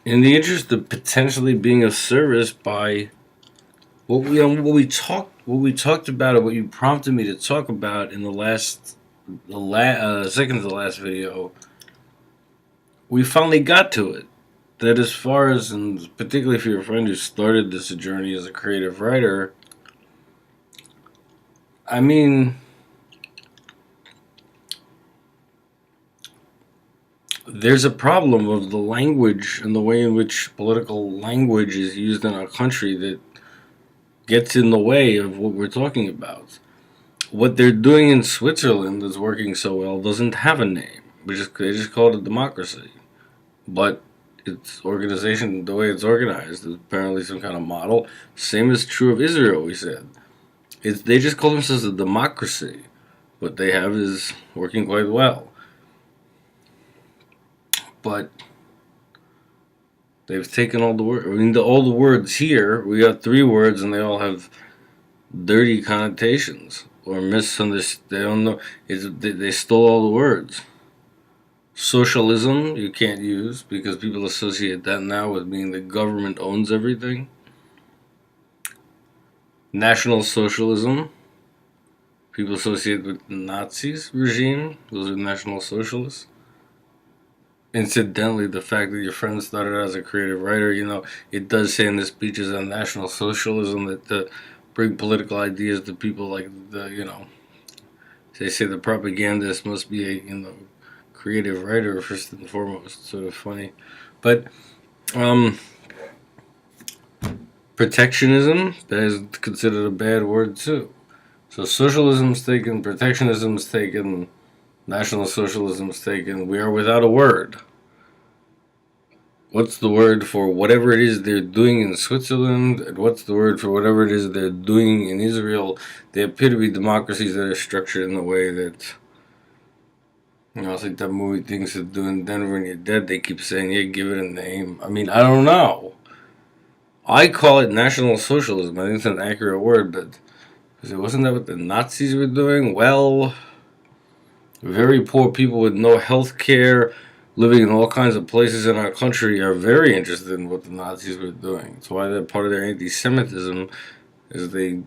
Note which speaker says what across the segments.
Speaker 1: in the interest of potentially being of service by what we talked about, or what you prompted me to talk about in the second to the last video, we finally got to it. That as far as, and particularly for your friend who started this journey as a creative writer, I mean, there's a problem of the language and the way in which political language is used in our country that gets in the way of what we're talking about. What they're doing in Switzerland that's working so well doesn't have a name. They just call it a democracy. But its organization, the way it's organized, is apparently some kind of model. Same is true of Israel, we said. They just call themselves a democracy. What they have is working quite well. But they've taken all the words. I mean, all the words here, we got 3 words and they all have dirty connotations or misunderstood. They don't know. They stole all the words. Socialism, you can't use because people associate that now with being the government owns everything. National Socialism, people associate with the Nazis regime. Those are National Socialists. Incidentally, the fact that your friend started as a creative writer, it does say in the speeches on National Socialism that to bring political ideas to people, like they say the propagandist must be a creative writer first and foremost. Sort of funny, but protectionism, that is considered a bad word too. So socialism's taken, protectionism's taken, National Socialism's taken. We are without a word. What's the word for whatever it is they're doing in Switzerland? And what's the word for whatever it is they're doing in Israel? They appear to be democracies that are structured in a way that, it's like that movie Things to Do in Denver When You're Dead. They keep saying, yeah, give it a name. I mean, I don't know. I call it National Socialism. I think it's an accurate word, but wasn't that what the Nazis were doing? Well, very poor people with no health care, living in all kinds of places in our country, are very interested in what the Nazis were doing. That's why they're part of their anti-Semitism, is they,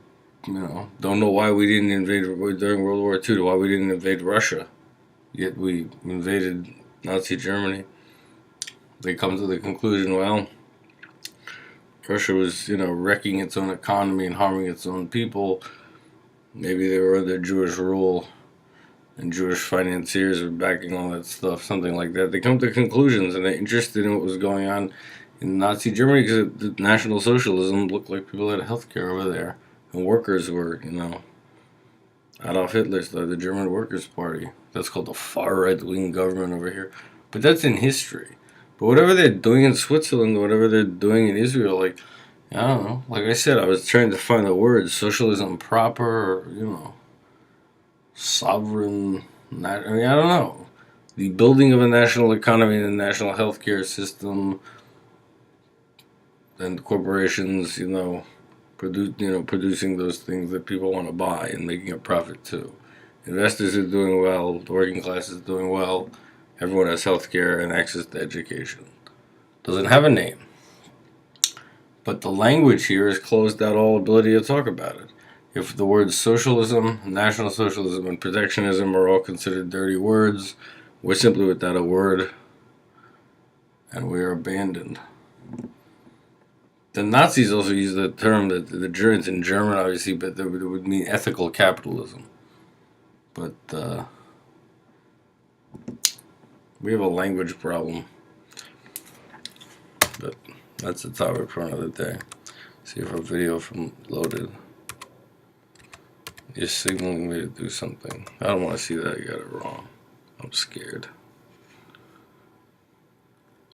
Speaker 1: don't know why we didn't invade during World War II, why we didn't invade Russia, yet we invaded Nazi Germany. They come to the conclusion, well, Russia was, wrecking its own economy and harming its own people. Maybe they were under Jewish rule and Jewish financiers were backing all that stuff, something like that. They come to conclusions and they're interested in what was going on in Nazi Germany because the National Socialism looked like people had health care over there. And workers were, Adolf Hitler started the German Workers' Party. That's called the far right-wing government over here. But that's in history. But whatever they're doing in Switzerland, whatever they're doing in Israel, I don't know. Like I said, I was trying to find the word socialism proper, or, sovereign. I don't know. The building of a national economy and a national healthcare system, and corporations, producing those things that people want to buy and making a profit too. Investors are doing well. The working class is doing well. Everyone has healthcare and access to education. Doesn't have a name. But the language here has closed out all ability to talk about it. If the words socialism, National Socialism, and protectionism are all considered dirty words, we're simply without a word, and we are abandoned. The Nazis also used the term that the Germans in German, obviously, but it would mean ethical capitalism. But we have a language problem. But that's a topic for another day. See if our video from loaded. You're signaling me to do something. I don't want to see that. I got it wrong. I'm scared.